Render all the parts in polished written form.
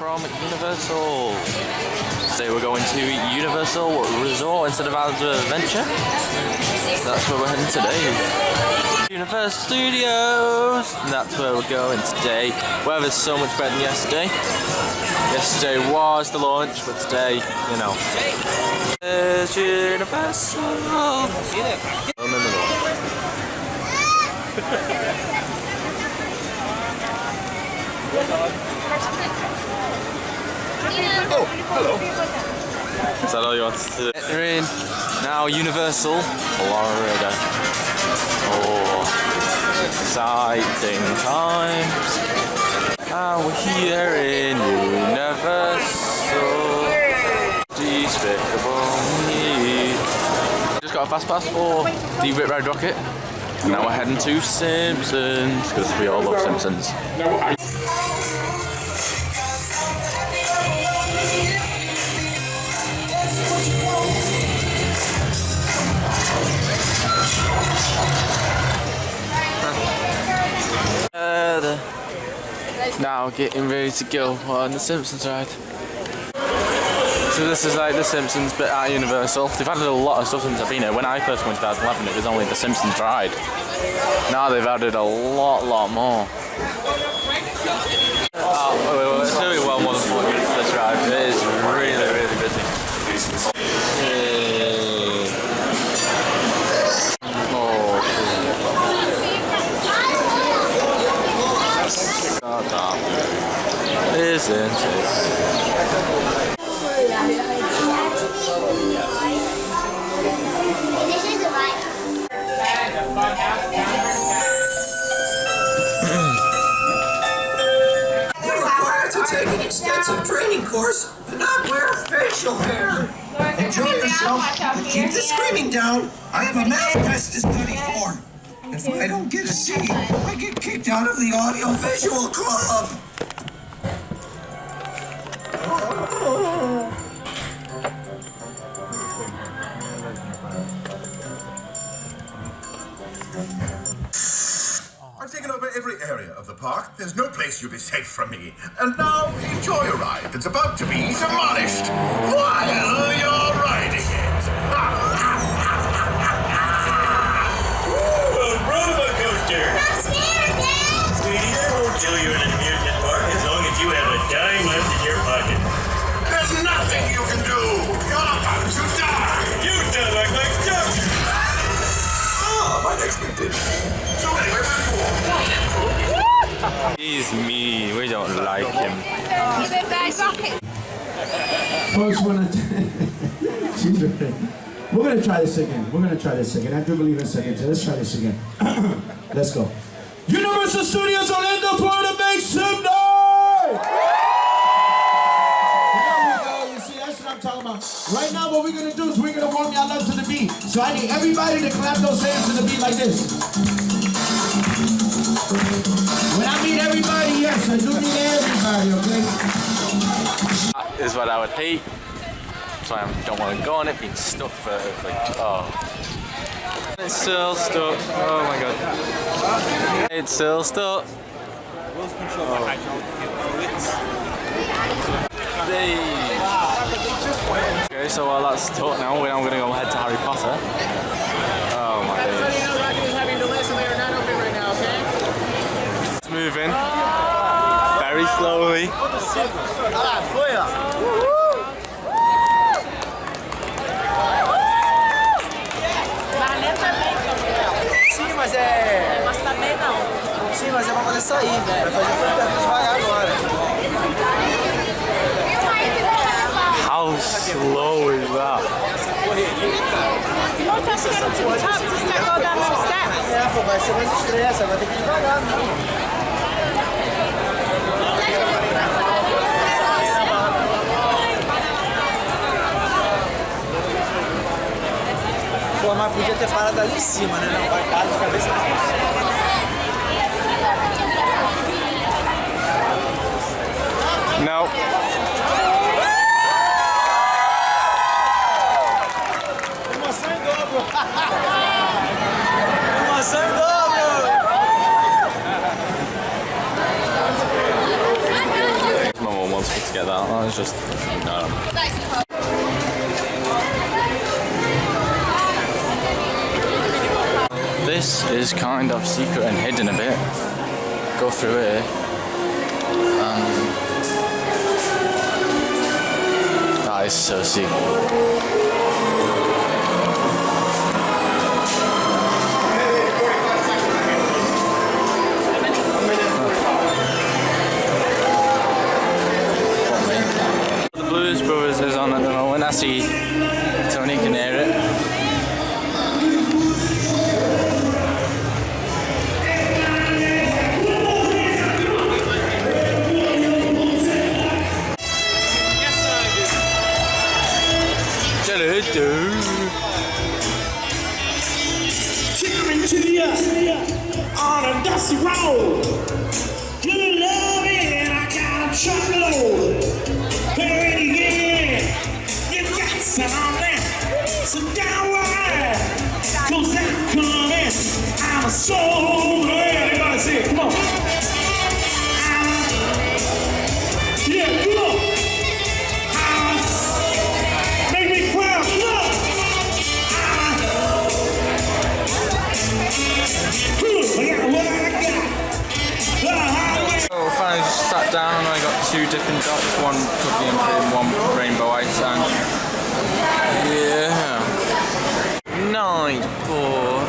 from Universal. Today we're going to Universal Resort instead of Adventure. That's where we're heading today. Universal Studios. That's where we're going today. Weather's so much better than yesterday. Yesterday was the launch, but today, you know. There's Universal. Oh, hello. Is that all you wanted to do? We're in now Universal Florida. Oh, exciting times. And we're here in Universal. Despicable Me. Just got a fast pass for the Rip Ride Rocket. And now we're heading to Simpsons, because we all love Simpsons. Now getting ready to go on the Simpsons ride. So this is like the Simpsons bit at Universal. They've added a lot of stuff since I've been here. When I first went in 2011 it was only the Simpsons ride. Now they've added a lot more. Oh, it's doing well more than 40 minutes for this ride. It is really busy. Isn't it? You're required to take an extensive training course and not wear facial hair. Enjoy yourself and keep the screaming down. I have a math test to study for. If I don't get a C, I get kicked out of the audio-visual club. I've taken over every area of the park. There's no place you'll be safe from me. And now, enjoy a ride that's about to be demolished while you're riding it. A roller coaster! I'm scared, Dad! Sweetie, that won't kill you in an amusement park as long as you have a dime left in your pocket. There's nothing you can do. You're about to die. You sound like my doctor! My next big did. So anyway, where do you walk? He's mean. We don't like him. Folks, she's right. We're gonna try this again. I do believe in seconds. Let's try this again. Let's go. Universal Studios Orlando, Florida, make some noise! There we go. You see, that's what I'm talking about. Right now, what we're gonna do is we're gonna warm y'all up to the beat. So I need everybody to clap those hands to the beat like this. When I mean everybody, yes, I do need everybody, okay? That is what I would hate. So I don't want to go on it being stuck for like, oh. It's still stuck. Oh my god. It's still stuck. Oh. Okay, so while that's stuck now, we're now going to go head to Harry Potter. Oh my goodness. It's moving. Very slowly. Mas também não. Sim, mas é pra poder sair, velho. Vai fazer tudo devagar agora. How slow is that? Não tá chegando de rápido, você tá rodando os steps. É, pô, vai ser mais estresse, vai ter que ir devagar, não. Pô, mas podia ter parado ali em cima, né? Não, vai parar de cabeça. No. Emoção em dobro. Emoção em dobro. My mom wants me to get that. That was just no. This is kind of secret and hidden a bit. Go through here. That is so secret. Is on at the moment. I see Tony can hear it. Cheering to the on a dusty road. Good loving, I got a truckload. So downright, cause I'm coming, I'm a soul. Everybody say it, come on. Yeah, come on. Make me proud, come on. I got what I got. So finally just sat down and I got two different dots, one cookie and cream, one rainbow ice, and yeah. Night Paul.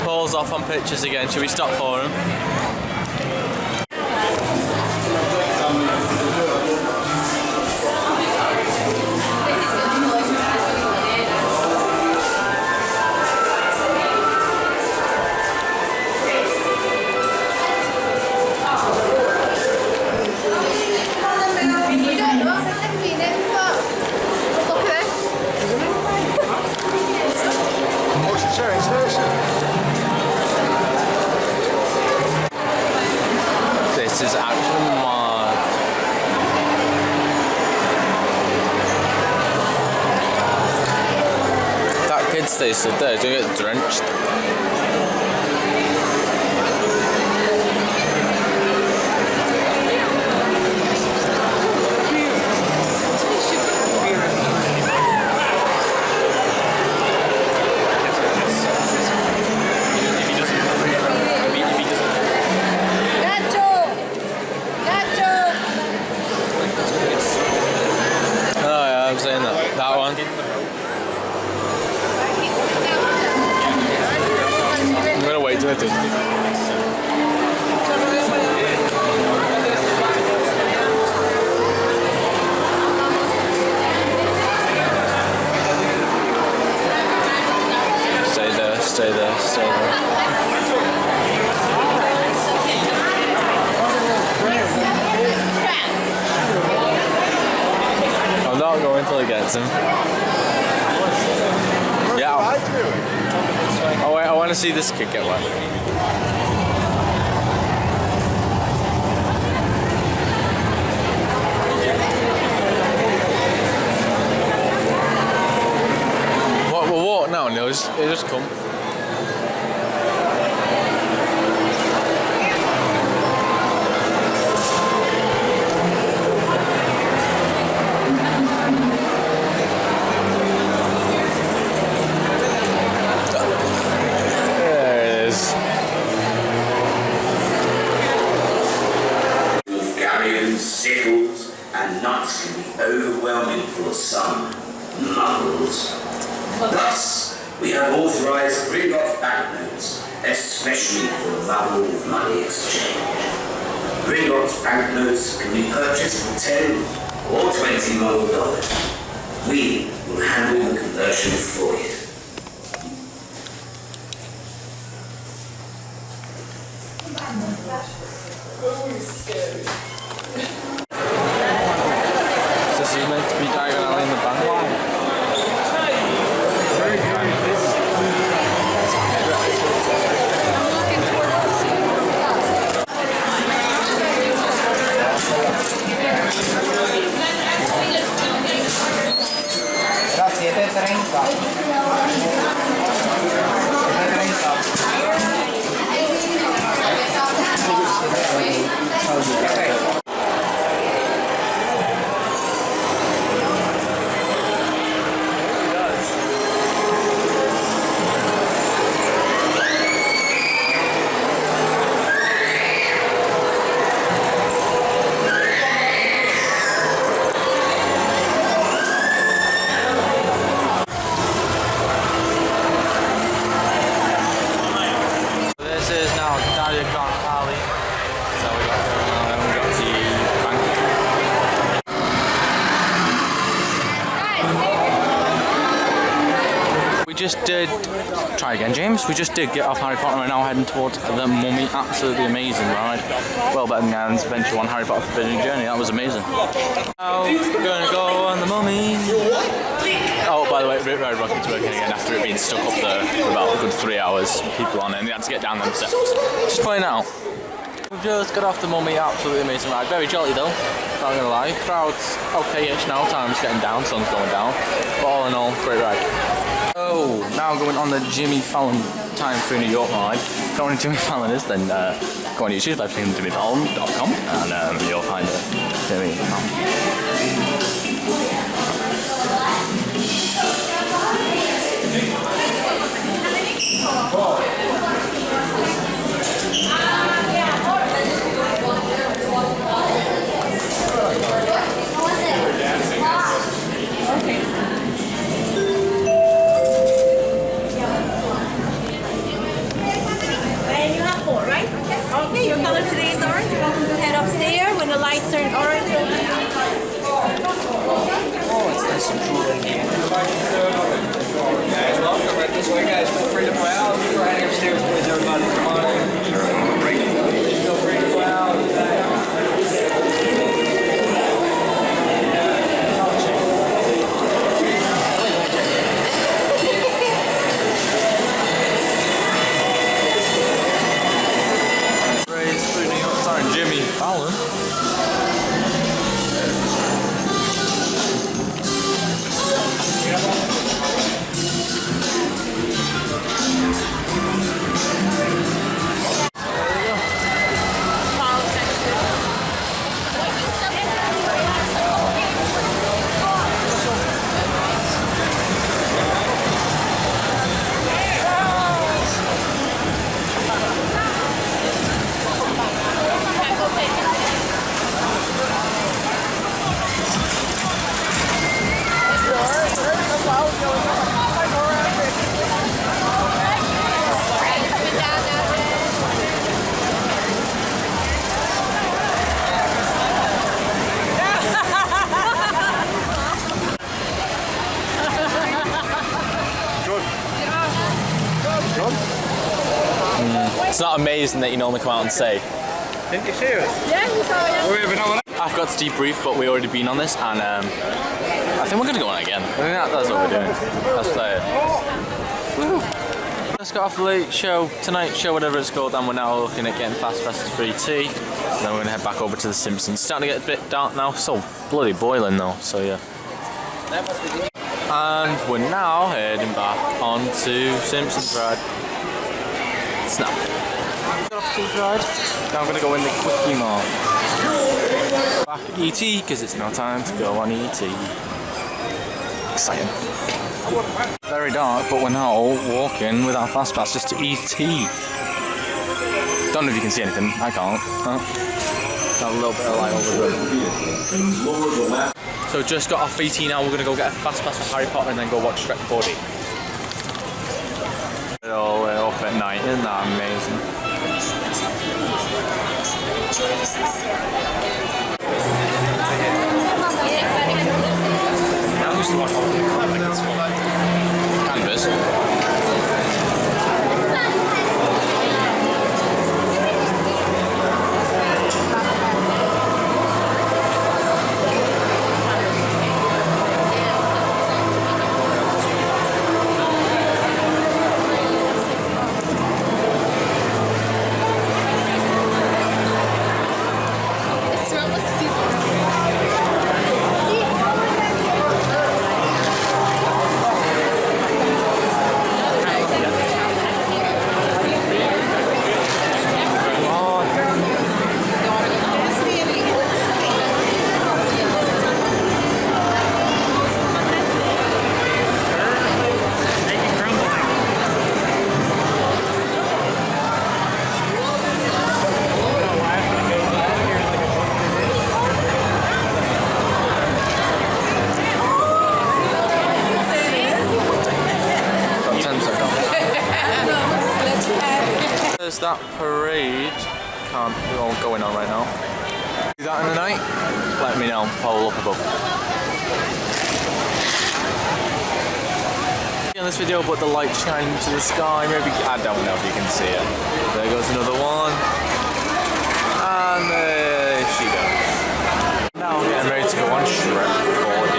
Paul's off on pictures again. Should we stop for him? This is actually mad. That kid stays stood there, don't get drenched. That one. I'm gonna wait till it does. Stay there, stay there, stay there. I'm not going until he gets him. Yeah. Oh wait, I want to see this kid get wet. What? We'll walk now, and he'll just come. Sickles and nuts can be overwhelming for some muggles. Thus, we have authorized ring-off banknotes, especially for muggle money exchange. Ring-off banknotes can be purchased for 10 or 20 muggle dollars. We will handle the conversion for you. This is meant to be diagonal in the bank. Era 7:30. just did. Try again, James. We just did get off Harry Potter and we're now heading towards the Mummy. Absolutely amazing ride. Well better than Guy's Adventure 1 Harry Potter Forbidden Journey. That was amazing. Now we're gonna go on the Mummy. Oh, by the way, Road Rocket's working again after it being stuck up there for about a good 3 hours. People on it and they had to get down them steps. Just pointing out. We've just got off the Mummy. Absolutely amazing ride. Very jolly though. Not gonna lie. Crowd's okay-ish now. Time's getting down. Sun's going down. But all in all, great ride. Oh, now going on the Jimmy Fallon Time Through New York ride. If you don't know who Jimmy Fallon is, then go on YouTube by typing jimmyfallon.com and you'll find it. Jimmy Fallon. Okay, your color today is orange. You're welcome to head upstairs when the lights turn orange. Oh, it's nice and cool in here. Guys, welcome right this way, guys. Feel free to fly out. We're heading upstairs with everybody. Come on in. Feel free to fly out. Jimmy Fallon. It's not amazing that you normally come out and say. Didn't you see us? Yeah, you saw it. I've got to debrief, but we already been on this, and I think we're gonna go on it again. I think that's what we're doing. Let's play it. Woo. Let's get off the late show, Tonight Show, whatever it's called, and we're now looking at getting Fast Passes 3T. And then we're gonna head back over to the Simpsons. Starting to get a bit dark now, so bloody boiling though. So yeah. And we're now heading back on to Simpsons ride. Snap. Got off to the ride. Now I'm gonna go in the quickie mall. Back at ET because it's now time to go on ET. Exciting. Very dark, but we're now walking with our fast passes to ET. Don't know if you can see anything. I can't. Got a little bit of light over the road. So just got off ET now. We're gonna go get a fast pass for Harry Potter and then go watch Shrek 4D. All the way up at night, isn't that amazing? I used to watch all the canvas. There's that parade going on right now. See that in the night? Let me know. I'll up above. In this video, but the light shining into the sky. Maybe I don't know if you can see it. There goes another one, and there she goes. Now I'm getting ready to go on Shrek 4D.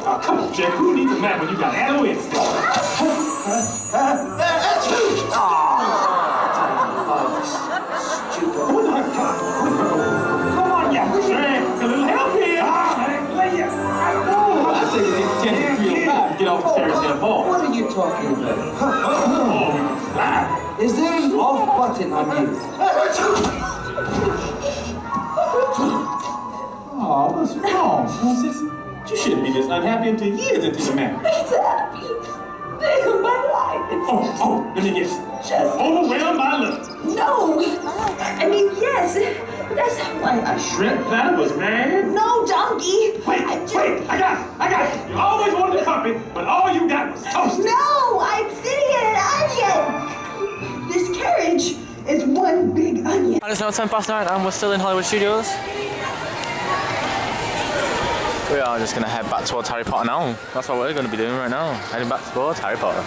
Oh, come on, Jack. Who needs a map when you got Halloween stuff? That's huge. Come on, yeah. A little help here. I say you need 10 to 305 to get off the terrace and ball. What are you talking about? Is there an off button on you? Oh, what's wrong? You shouldn't be this unhappy until years into the marriage. It's happy. Day of my life. Oh, let me guess. Just overwhelmed by love. No. I mean, yes. But that's not why I Shrek that was mad? No, donkey. Wait, I got it. You always wanted the carpet, but all you got was toast. No, I'm sitting in an onion. This carriage is one big onion. And it's now 10 past 9 and we're still in Hollywood Studios. We are just going to head back towards Harry Potter now. That's what we're going to be doing right now. Heading back towards Harry Potter.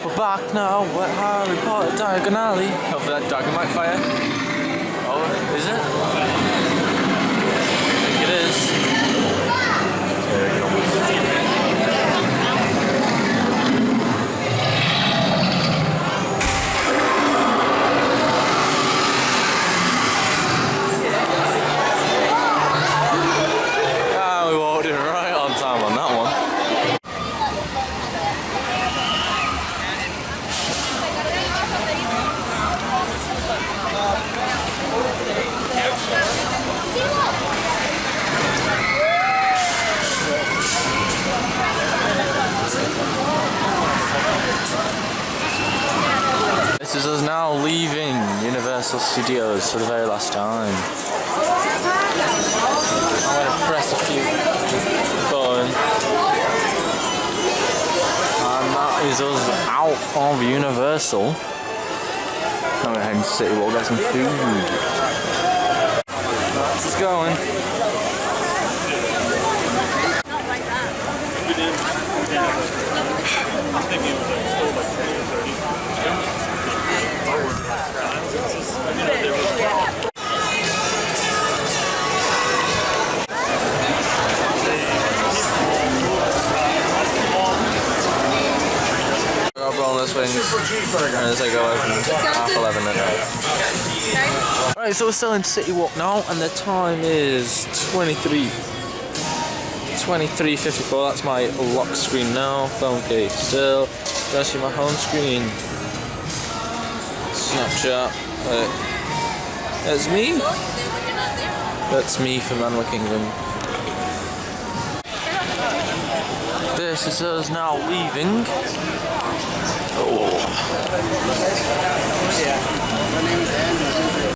We're back now at Harry Potter Diagon Alley. Hopefully that dragon might fire. Oh, is it? I think it is. There it comes. This is us now leaving Universal Studios for the very last time. I'm going to press a few buttons. And that is us out of Universal. I'm going to head to City Walk, get some food. That's us going. And as I go open 11:30 at night. Right, so we're still in City Walk now, and the time is 23:54. That's my lock screen now. Phone case still. Don't see my home screen. Snapchat. That's me. That's me from Animal Kingdom. This is us now leaving. Oh.